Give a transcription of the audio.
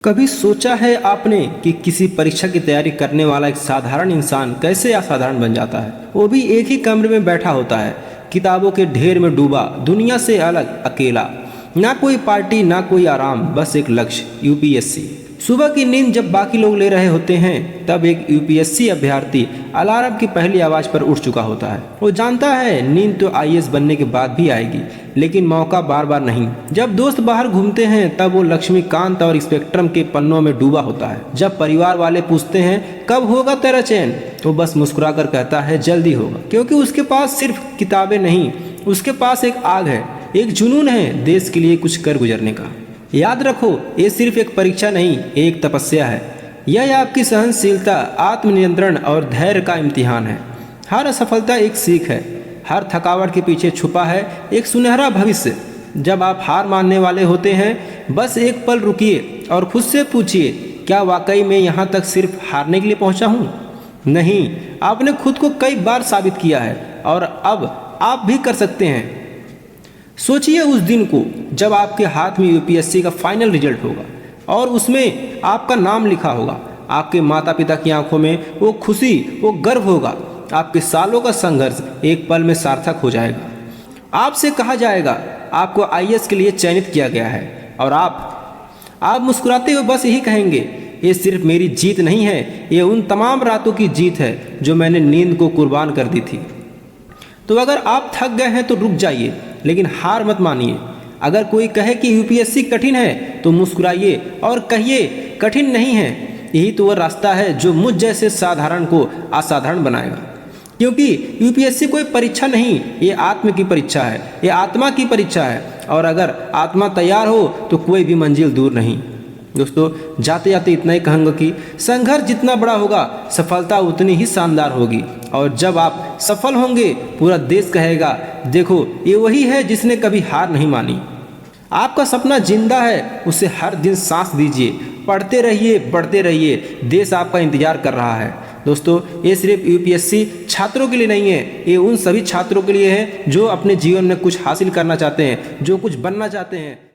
कभी सोचा है आपने कि किसी परीक्षा की तैयारी करने वाला एक साधारण इंसान कैसे असाधारण बन जाता है? वो भी एक ही कमरे में बैठा होता है, किताबों के ढेर में डूबा, दुनिया से अलग, अकेला। ना कोई पार्टी, ना कोई आराम, बस एक लक्ष्य, यूपीएससी। सुबह की नींद जब बाकी लोग ले रहे होते हैं, तब एक यूपीएससी अभ्यर्थी अलार्म की पहली आवाज़ पर उठ चुका होता है। वो जानता है नींद तो आईएएस बनने के बाद भी आएगी, लेकिन मौका बार बार नहीं। जब दोस्त बाहर घूमते हैं, तब वो लक्ष्मीकांत और स्पेक्ट्रम के पन्नों में डूबा होता है। जब परिवार वाले पूछते हैं कब होगा तेरा चैन, तो बस मुस्कुरा कर कहता है जल्दी होगा, क्योंकि उसके पास सिर्फ किताबें नहीं, उसके पास एक आग है, एक जुनून है देश के लिए कुछ कर गुजरने का। याद रखो, ये सिर्फ एक परीक्षा नहीं, एक तपस्या है। यह आपकी सहनशीलता, आत्मनियंत्रण और धैर्य का इम्तिहान है। हर असफलता एक सीख है, हर थकावट के पीछे छुपा है एक सुनहरा भविष्य। जब आप हार मानने वाले होते हैं, बस एक पल रुकिए और खुद से पूछिए, क्या वाकई मैं यहाँ तक सिर्फ हारने के लिए पहुँचा हूँ? नहीं, आपने खुद को कई बार साबित किया है और अब आप भी कर सकते हैं। सोचिए उस दिन को जब आपके हाथ में यूपीएससी का फाइनल रिजल्ट होगा और उसमें आपका नाम लिखा होगा। आपके माता पिता की आंखों में वो खुशी, वो गर्व होगा। आपके सालों का संघर्ष एक पल में सार्थक हो जाएगा। आपसे कहा जाएगा आपको आईएएस के लिए चयनित किया गया है और आप मुस्कुराते हुए बस यही कहेंगे, ये सिर्फ मेरी जीत नहीं है, ये उन तमाम रातों की जीत है जो मैंने नींद को कुर्बान कर दी थी। तो अगर आप थक गए हैं तो रुक जाइए, लेकिन हार मत मानिए। अगर कोई कहे कि यूपीएससी कठिन है, तो मुस्कुराइए और कहिए कठिन नहीं है। यही तो वह रास्ता है जो मुझ जैसे साधारण को असाधारण बनाएगा। क्योंकि यूपीएससी कोई परीक्षा नहीं, ये आत्म की परीक्षा है, ये आत्मा की परीक्षा है। और अगर आत्मा तैयार हो तो कोई भी मंजिल दूर नहीं। दोस्तों, जाते जाते इतना ही कहूँगा कि संघर्ष जितना बड़ा होगा, सफलता उतनी ही शानदार होगी। और जब आप सफल होंगे, पूरा देश कहेगा देखो ये वही है जिसने कभी हार नहीं मानी। आपका सपना जिंदा है, उसे हर दिन सांस दीजिए, पढ़ते रहिए, बढ़ते रहिए, देश आपका इंतजार कर रहा है। दोस्तों, ये सिर्फ यूपीएससी छात्रों के लिए नहीं है, ये उन सभी छात्रों के लिए है जो अपने जीवन में कुछ हासिल करना चाहते हैं, जो कुछ बनना चाहते हैं।